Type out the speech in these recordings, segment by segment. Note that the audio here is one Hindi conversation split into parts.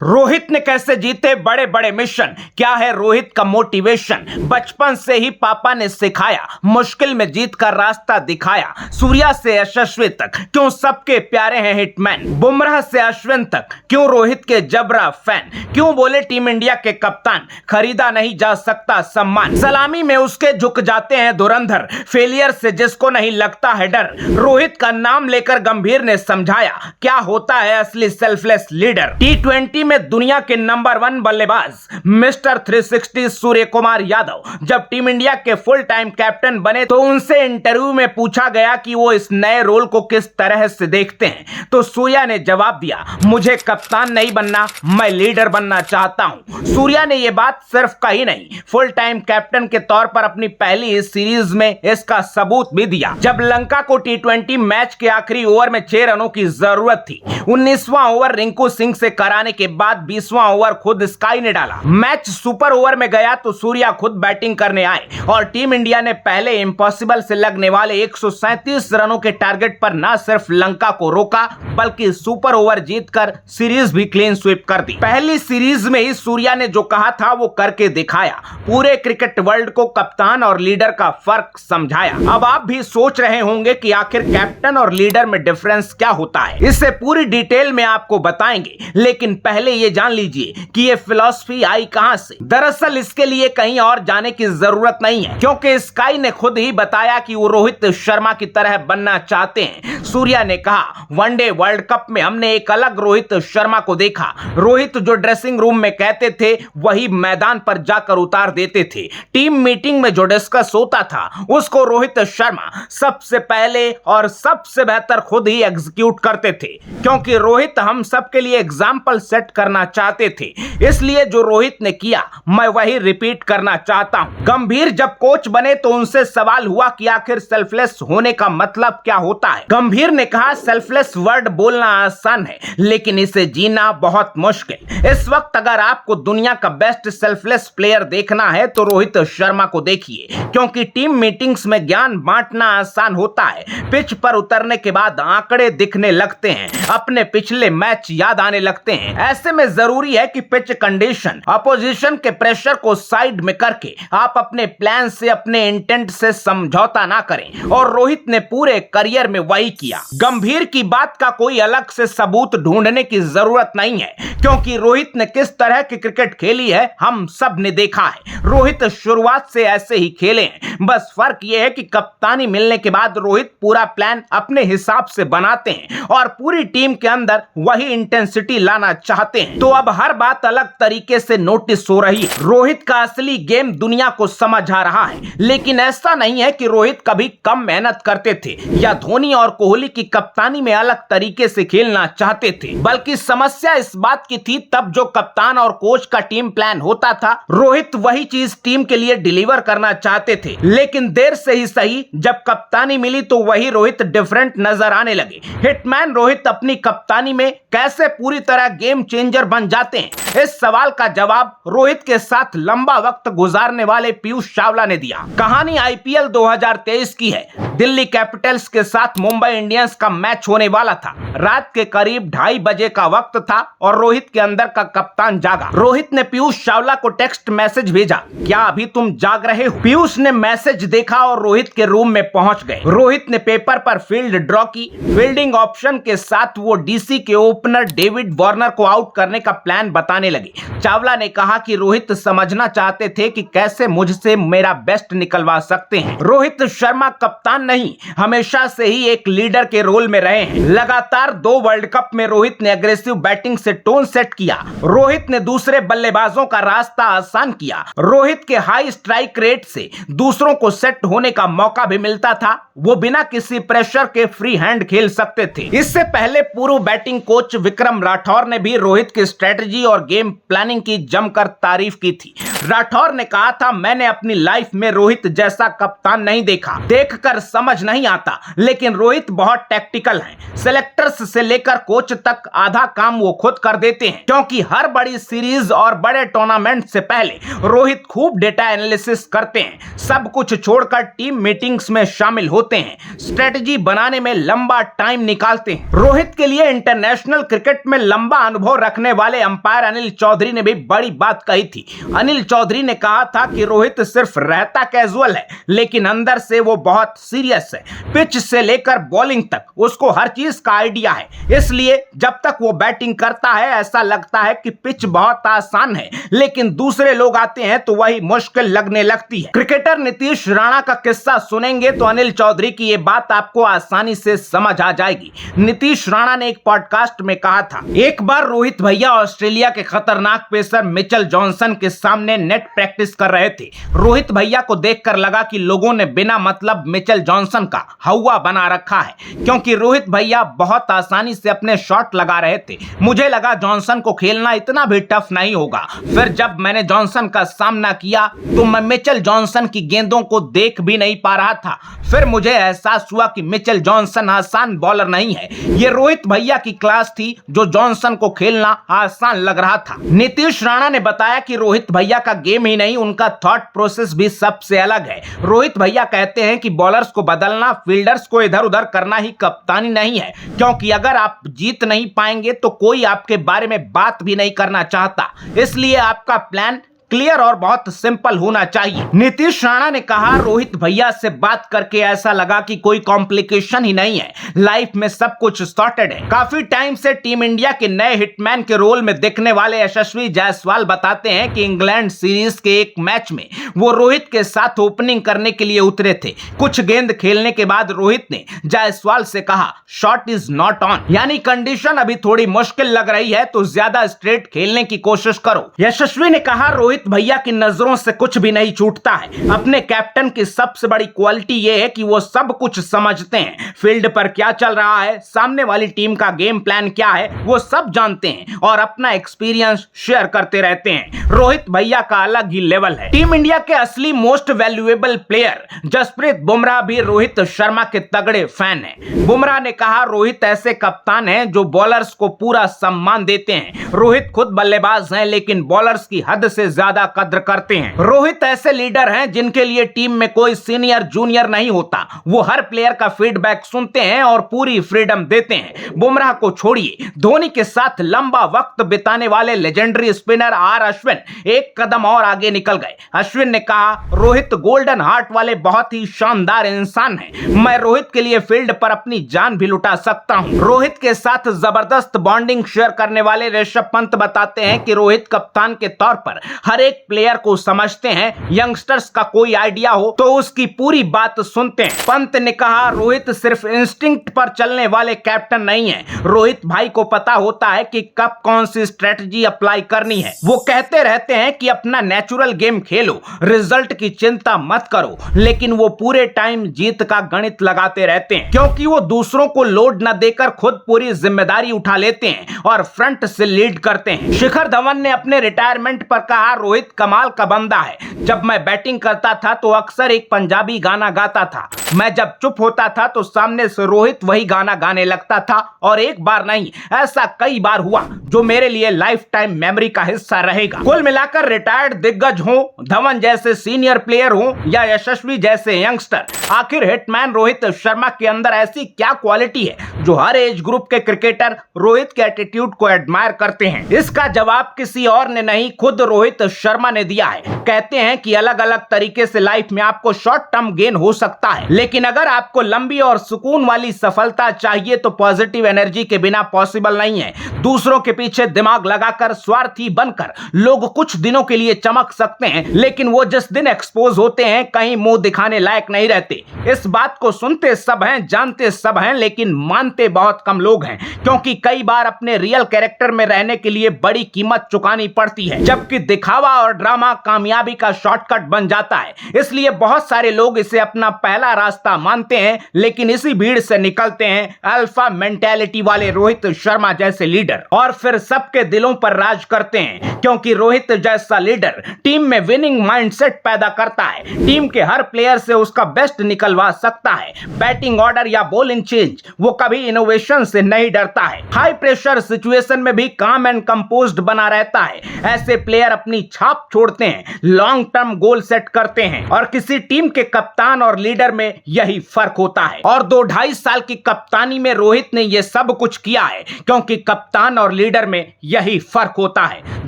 रोहित ने कैसे जीते बड़े बड़े मिशन, क्या है रोहित का मोटिवेशन। बचपन से ही पापा ने सिखाया, मुश्किल में जीत का रास्ता दिखाया। सूर्या से यशस्वी तक क्यों सबके प्यारे हैं हिटमैन। बुमराह से अश्विन तक क्यों रोहित के जबरा फैन। क्यों बोले टीम इंडिया के कप्तान, खरीदा नहीं जा सकता सम्मान। सलामी में उसके झुक जाते हैं धुरंधर, फेलियर से जिसको नहीं लगता है डर। रोहित का नाम लेकर गंभीर ने समझाया क्या होता है असली सेल्फलेस लीडर। T20 में दुनिया के नंबर 1 बल्लेबाज मिस्टर 360 सूर्य कुमार यादव जब टीम इंडिया के फुल टाइम कैप्टन बने तो उनसे इंटरव्यू में पूछा गया कि वो इस नए रोल को किस तरह से देखते हैं, तो सूर्या ने जवाब दिया, मुझे कप्तान नहीं बनना, मैं लीडर बनना चाहता हूं। सूर्या ने यह बात सिर्फ कही नहीं, फुल टाइम कैप्टन के तौर पर अपनी पहली सीरीज में इसका सबूत भी दिया। जब लंका को T20 मैच के आखिरी ओवर में 6 रनों की जरूरत थी, 19वां ओवर रिंकू सिंह से कराने के बाद 20वां ओवर खुद स्काई ने डाला। मैच सुपर ओवर में गया तो सूर्या खुद बैटिंग करने आए और टीम इंडिया ने पहले इम्पॉसिबल से लगने वाले 137 रनों के टारगेट पर न सिर्फ लंका को रोका बल्कि सुपर ओवर जीतकर सीरीज भी क्लीन स्वीप कर दी। पहली सीरीज में ही सूर्या ने जो कहा था वो करके दिखाया, पूरे क्रिकेट वर्ल्ड को कप्तान और लीडर का फर्क समझाया। अब आप भी सोच रहे होंगे कि आखिर कैप्टन और लीडर में डिफरेंस क्या होता है, इससे पूरी डिटेल में आपको बताएंगे, लेकिन पहले ये जान लीजिए कि ये फिलॉसफी आई कहां से। दरअसल इसके लिए कहीं और जाने की जरूरत नहीं है, क्योंकि स्काई ने खुद ही बताया कि वो रोहित शर्मा की तरह बनना चाहते हैं। सूर्या ने कहा, वनडे वर्ल्ड कप में हमने एक अलग रोहित शर्मा को देखा। रोहित जो ड्रेसिंग रूम में कहते थे वही मैदान पर जाकर उतार देते थे। टीम मीटिंग में जो डिस्कस होता था उसको रोहित शर्मा सबसे पहले और सबसे बेहतर खुद ही एग्जीक्यूट करते थे, क्योंकि रोहित हम सबके लिए एग्जाम्पल सेट करना चाहते थे। इसलिए जो रोहित ने किया मैं वही रिपीट करना चाहता हूं। गंभीर जब कोच बने तो उनसे सवाल हुआ कि आखिर सेल्फलेस होने का मतलब क्या होता है। गंभीर ने कहा, सेल्फलेस वर्ड बोलना आसान है लेकिन इसे जीना बहुत मुश्किल। इस वक्त अगर आपको दुनिया का बेस्ट सेल्फलेस प्लेयर देखना है तो रोहित शर्मा को देखिए, क्योंकि टीम मीटिंग्स में ज्ञान बांटना आसान होता है, पिच पर उतरने के बाद आंकड़े दिखने लगते हैं, अपने पिछले मैच याद आने लगते हैं। ऐसे में जरूरी है कि पिच कंडीशन, अपोजिशन के प्रेशर को साइड में करके आप अपने प्लान से, अपने इंटेंट से समझौता ना करें, और रोहित ने पूरे करियर में वही किया। गंभीर की बात का कोई अलग से सबूत ढूंढने की जरूरत नहीं है, क्योंकि रोहित ने किस तरह की क्रिकेट खेली है हम सब ने देखा है। रोहित शुरुआत से ऐसे ही खेले हैं, बस फर्क यह है कि कप्तानी मिलने के बाद रोहित पूरा प्लान अपने हिसाब से बनाते हैं और पूरी टीम के अंदर वही इंटेंसिटी लाना चाहते हैं। तो अब हर बात अलग तरीके से नोटिस हो रही है। रोहित का असली गेम दुनिया को समझ आ रहा है, लेकिन ऐसा नहीं है कि रोहित कभी कम मेहनत करते थे या धोनी और कोहली की कप्तानी में अलग तरीके से खेलना चाहते थे, बल्कि समस्या इस बात की थी तब जो कप्तान और कोच का टीम प्लान होता था रोहित वही चीज टीम के लिए डिलीवर करना चाहते थे। लेकिन देर से ही सही, जब कप्तानी मिली तो वही रोहित डिफरेंट नजर आने लगे। हिटमैन रोहित अपनी कप्तानी में कैसे पूरी तरह गेम चेंजर बन जाते हैं, इस सवाल का जवाब रोहित के साथ लंबा वक्त गुजारने वाले पीयूष चावला ने दिया। कहानी IPL 2023 की है। दिल्ली कैपिटल्स के साथ मुंबई इंडियंस का मैच होने वाला था। रात के करीब 2:30 बजे का वक्त था और रोहित के अंदर का कप्तान जागा। रोहित ने पीयूष चावला को टेक्स्ट मैसेज भेजा, क्या अभी तुम जाग रहे हो? पीयूष ने मैसेज देखा और रोहित के रूम में पहुंच गए। रोहित ने पेपर पर फील्ड ड्रॉ की। फील्डिंग ऑप्शन के साथ वो DC के ओपनर डेविड वार्नर को आउट करने का प्लान बताने लगे। चावला ने कहा कि रोहित समझना चाहते थे कि कैसे मुझसे मेरा बेस्ट निकलवा सकते हैं। रोहित शर्मा कप्तान नहीं, हमेशा से ही एक लीडर के रोल में रहे हैं। लगातार 2 वर्ल्ड कप में रोहित ने एग्रेसिव बैटिंग से टोन सेट किया। रोहित ने दूसरे बल्लेबाजों का रास्ता आसान किया। रोहित के हाई स्ट्राइक रेट से दूसरों को सेट होने का मौका भी मिलता था। वो बिना किसी प्रेशर के फ्री हैंड खेल सकते थे। इससे पहले पूर्व बैटिंग कोच विक्रम राठौर ने भी रोहित की स्ट्रेटजी और गेम प्लानिंग की जमकर तारीफ की थी। राठौर ने कहा था, मैंने अपनी लाइफ में रोहित जैसा कप्तान नहीं देखा, देखकर समझ नहीं आता, लेकिन रोहित बहुत टैक्टिकल हैं। सेलेक्टर्स से लेकर कोच तक आधा काम वो खुद कर देते हैं, क्योंकि हर बड़ी सीरीज और बड़े टूर्नामेंट से पहले रोहित खूब डेटा एनालिसिस करते हैं। सब कुछ छोड़कर टीम मीटिंग्स में शामिल होते हैं, स्ट्रेटजी बनाने में लंबा टाइम निकालते हैं। रोहित के लिए इंटरनेशनल क्रिकेट में लंबा अनुभव रखने वाले अंपायर अनिल चौधरी ने भी बड़ी बात कही थी। अनिल चौधरी ने कहा था कि रोहित सिर्फ रहता कैजुअल है, लेकिन अंदर से वो बहुत सीरियस है। पिच से लेकर बॉलिंग तक उसको हर चीज का आइडिया है, इसलिए जब तक वो बैटिंग करता है ऐसा लगता है कि पिच बहुत आसान है, लेकिन दूसरे लोग आते हैं तो वही मुश्किल लगने लगती है। क्रिकेटर नीतीश राणा का किस्सा सुनेंगे तो अनिल चौधरी की ये बात आपको आसानी से समझ आ जाएगी। नीतीश राणा ने एक पॉडकास्ट में कहा था, एक बार रोहित भैया ऑस्ट्रेलिया के खतरनाक पेसर मिचेल जॉनसन के सामने नेट प्रैक्टिस कर रहे थे। रोहित भैया को देखकर लगा कि लोगों ने बिना मतलब मिचेल जॉनसन का हवा बना रखा है, क्योंकि रोहित भैया बहुत आसानी से अपने शॉट लगा रहे थे। मुझे लगा जॉनसन को खेलना इतना भी टफ नहीं होगा। फिर जब मैंने जॉनसन का सामना किया तो मैं मिचेल जॉनसन की गेंदों को देख भी नहीं पा रहा था। फिर मुझे एहसास हुआ कि मिचेल जॉनसन आसान बॉलर नहीं है, ये रोहित भैया की क्लास थी जो जॉनसन को खेलना आसान लग रहा था। नीतीश राणा ने बताया कि रोहित भैया का गेम ही नहीं, उनका थॉट प्रोसेस भी सबसे अलग है। रोहित भैया कहते हैं कि बॉलर्स को बदलना, फील्डर्स को इधर उधर करना ही कप्तानी नहीं है, क्योंकि अगर आप जीत नहीं पाएंगे तो कोई आपके बारे में बात भी नहीं करना चाहता। इसलिए आपका प्लान क्लियर और बहुत सिंपल होना चाहिए। नीतीश राणा ने कहा, रोहित भैया से बात करके ऐसा लगा कि कोई कॉम्प्लिकेशन ही नहीं है, लाइफ में सब कुछ सॉर्टेड है। काफी टाइम से टीम इंडिया के नए हिटमैन के रोल में दिखने वाले यशस्वी जायसवाल बताते हैं कि इंग्लैंड सीरीज के एक मैच में वो रोहित के साथ ओपनिंग करने के लिए उतरे थे। कुछ गेंद खेलने के बाद रोहित ने जायसवाल से कहा, शॉट इज नॉट ऑन, यानी कंडीशन अभी थोड़ी मुश्किल लग रही है तो ज्यादा स्ट्रेट खेलने की कोशिश करो। यशस्वी ने कहा, रोहित भैया की नजरों से कुछ भी नहीं छूटता है। अपने कैप्टन की सबसे बड़ी क्वालिटी यह है कि वो सब कुछ समझते हैं, फील्ड पर क्या चल रहा है, सामने वाली टीम का गेम प्लान क्या है, वो सब जानते हैं और अपना एक्सपीरियंस शेयर करते रहते हैं। रोहित भैया का अलग ही लेवल है। टीम इंडिया के असली most valuable player Jasprit Bumrah भी रोहित शर्मा के तगड़े फैन हैं। बुमराह ने कहा, रोहित ऐसे कप्तान हैं जो बॉलर्स को पूरा सम्मान देते हैं। रोहित खुद बल्लेबाज हैं, लेकिन बॉलर्स की हद से ज्यादा कद्र करते हैं। रोहित ऐसे लीडर हैं जिनके लिए टीम में कोई सीनियर जूनियर नहीं होता। वो हर प्लेयर का फीडबैक सुनते हैं और पूरी फ्रीडम देते हैं। बुमराह को छोड़िए, धोनी के साथ लंबा वक्त बिताने वाले लेजेंडरी स्पिनर आर अश्विन एक कदम और आगे निकल गए। अश्विन ने कहा, रोहित गोल्डन हार्ट वाले बहुत ही शानदार इंसान हैं। मैं रोहित के लिए फील्ड पर अपनी जान भी लुटा सकता हूं। रोहित के साथ जबरदस्त बॉन्डिंग शेयर करने वाले ऋषभ पंत बताते हैं कि रोहित कप्तान के तौर पर हर एक प्लेयर को समझते हैं। यंगस्टर्स का कोई आइडिया हो तो उसकी पूरी बात सुनते हैं। पंत ने कहा, रोहित सिर्फ इंस्टिंक्ट पर चलने वाले कैप्टन नहीं है। रोहित भाई को पता होता है कि कब कौन सी स्ट्रेटजी अप्लाई करनी है। वो कहते रहते हैं कि अपना नेचुरल गेम खेलो, रिजल्ट की चिंता मत करो, लेकिन वो पूरे टाइम जीत का गणित लगाते रहते हैं, क्योंकि वो दूसरों को लोड न देकर खुद पूरी जिम्मेदारी उठा लेते हैं और फ्रंट से लीड करते हैं। शिखर धवन ने अपने रिटायरमेंट पर कहा, रोहित कमाल का बंदा है। जब मैं बैटिंग करता था तो अक्सर एक पंजाबी गाना गाता था। मैं जब चुप होता था तो सामने से रोहित वही गाना गाने लगता था, और एक बार नहीं, ऐसा कई बार हुआ, जो मेरे लिए लाइफ टाइम मेमोरी का हिस्सा रहेगा। कुल मिलाकर रिटायर्ड दिग्गज हो, धवन जैसे सीनियर प्लेयर हो या यशस्वी जैसे यंगस्टर, आखिर हिटमैन रोहित शर्मा के अंदर ऐसी क्या क्वालिटी है जो हर एज ग्रुप के क्रिकेटर रोहित के एटीट्यूड को एडमायर करते हैं? इसका जवाब किसी और ने नहीं, खुद रोहित शर्मा ने दिया है। कहते हैं कि अलग अलग तरीके से लाइफ में आपको शॉर्ट टर्म गेन हो सकता है, लेकिन अगर आपको लंबी और सुकून वाली सफलता चाहिए तो पॉजिटिव एनर्जी के बिना पॉसिबल नहीं है। दूसरों के पीछे दिमाग लगाकर, स्वार्थी बनकर लोग कुछ दिनों के लिए चमक सकते हैं, लेकिन वो जिस दिन एक्सपोज होते हैं कहीं मुंह दिखाने लायक नहीं रहते। इस बात को सुनते सब हैं, जानते सब हैं, लेकिन मानते बहुत कम लोग हैं, क्योंकि कई बार अपने रियल कैरेक्टर में रहने के लिए बड़ी कीमत चुकानी पड़ती है, जबकि दिखावा दिखावा और ड्रामा कामयाबी का शॉर्टकट बन जाता है, इसलिए बहुत सारे लोग इसे अपना पहला रास्ता मानते हैं, लेकिन इसी भीड़ से निकलते हैं अल्फा मेंटेलिटी वाले रोहित शर्मा जैसे लीडर और फिर सबके दिलों पर राज करते हैं, क्योंकि रोहित जैसा लीडर टीम में विनिंग माइंडसेट पैदा करता है, टीम के हर प्लेयर से उसका बेस्ट निकलवा सकता है। बैटिंग ऑर्डर या बॉलिंग चेंज, वो कभी इनोवेशन से नहीं डरता है। हाई प्रेशर सिचुएशन में भी काम एंड कंपोज्ड बना रहता है। ऐसे प्लेयर अपनी छाप छोड़ते हैं, लॉन्ग टर्म गोल सेट करते हैं और किसी टीम के कप्तान और लीडर में यही फर्क होता है। और 2-2.5 साल की कप्तानी में रोहित ने यह सब कुछ किया है, क्योंकि कप्तान और लीडर में यही फर्क होता है।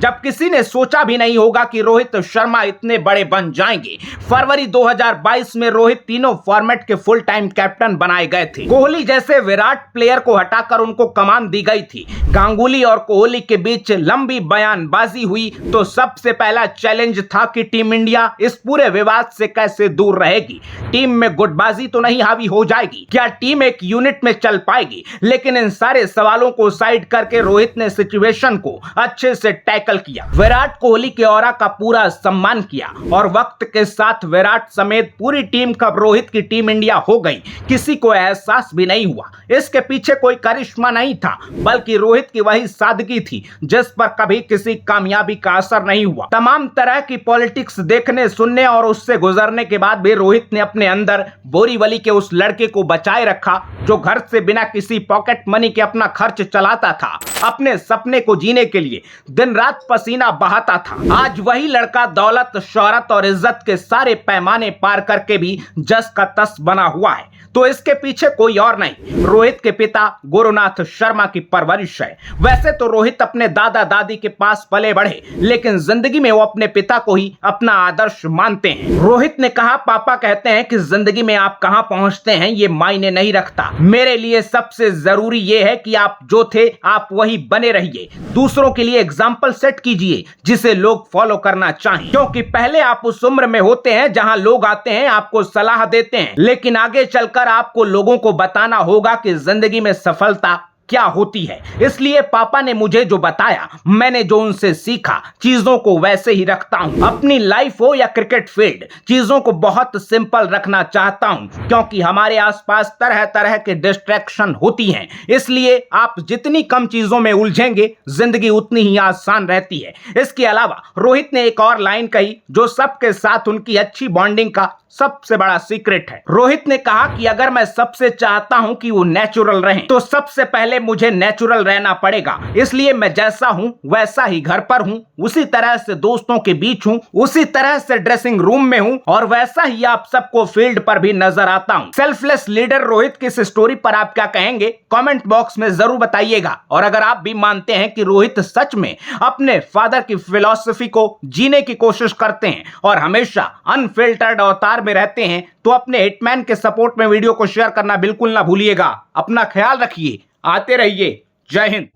जब किसी ने सोचा भी नहीं होगा कि रोहित शर्मा इतने बड़े बन जाएंगे। फरवरी 2022 में रोहित तीनों फॉर्मेट के फुल टाइम कैप्टन बनाए गए थे। कोहली जैसे विराट प्लेयर को हटाकर उनको कमान दी गई थी। गांगुली और कोहली के बीच लंबी बयानबाजी हुई तो सबसे पहला चैलेंज था कि टीम इंडिया इस पूरे विवाद से कैसे दूर रहेगी। टीम में गुटबाजी तो नहीं हावी हो जाएगी, क्या टीम एक यूनिट में चल पाएगी? लेकिन इन सारे सवालों को साइड करके रोहित ने सिचुएशन को अच्छे से टैकल किया। विराट कोहली के ऑरा का पूरा सम्मान किया और वक्त के साथ विराट समेत पूरी टीम कब रोहित की टीम इंडिया हो गई, किसी को एहसास भी नहीं हुआ। इसके पीछे कोई करिश्मा नहीं था, बल्कि रोहित की वही सादगी थी जिस पर कभी किसी कामयाबी का असर नहीं हुआ। तमाम तरह की पॉलिटिक्स देखने, सुनने और उससे गुजरने के बाद भी रोहित ने अपने अंदर बोरीवली के उस लड़के को बचाए रखा जो घर से बिना किसी पॉकेट मनी के अपना खर्च चलाता था, अपने सपने को जीने के लिए दिन रात पसीना बहाता था। आज वही लड़का दौलत, शोहरत और इज्जत के सारे पैमाने पार करके भी जस का तस बना हुआ है। तो इसके पीछे कोई और नहीं, रोहित के पिता गुरुनाथ शर्मा की परवरिश है। वैसे तो रोहित अपने दादा दादी के पास पले बढ़े, लेकिन जिंदगी में वो अपने पिता को ही अपना आदर्श मानते हैं। रोहित ने कहा, पापा कहते हैं कि जिंदगी में आप कहां पहुंचते हैं ये मायने नहीं रखता। मेरे लिए सबसे जरूरी ये है कि आप जो थे आप वही बने रहिए। दूसरों के लिए एग्जाम्पल सेट कीजिए जिसे लोग फॉलो करना चाहें, क्योंकि पहले आप उस उम्र में होते हैं जहां लोग आते हैं, आपको सलाह देते हैं, लेकिन आगे चलकर आपको लोगों को बताना होगा कि जिंदगी में सफलता क्या होती है। इसलिए पापा ने मुझे जो बताया, मैंने जो उनसे सीखा, चीजों को वैसे ही रखता हूं। अपनी लाइफ हो या क्रिकेट फील्ड, चीजों को बहुत सिंपल रखना चाहता हूं, क्योंकि हमारे आसपास तरह तरह के डिस्ट्रैक्शन होती हैं। इसलिए आप जितनी कम चीजों में उलझेंगे, जिंदगी उतनी ही आसान रहती है। इसके अलावा रोहित ने एक और लाइन कही जो सबके साथ उनकी अच्छी बॉन्डिंग का सबसे बड़ा सीक्रेट है। रोहित ने कहा कि अगर मैं सबसे चाहता हूं कि वो नेचुरल रहें, तो सबसे पहले मुझे नेचुरल रहना पड़ेगा। इसलिए मैं जैसा हूं वैसा ही घर पर हूं, उसी तरह से दोस्तों के बीच हूं, उसी तरह से ड्रेसिंग रूम में हूं और वैसा ही आप सबको फील्ड पर भी नजर आता हूं। सेल्फलेस लीडर रोहित की इस स्टोरी पर आप क्या कहेंगे, कमेंट बॉक्स में जरूर बताइएगा। और अगर आप भी मानते हैं कि रोहित सच में अपने फादर की फिलॉसफी को जीने की कोशिश करते हैं और हमेशा अनफिल्टर्ड अवतार में रहते हैं, तो अपने हिटमैन के सपोर्ट में वीडियो को शेयर करना बिल्कुल ना भूलिएगा। अपना ख्याल रखिए, आते रहिए। जय हिंद।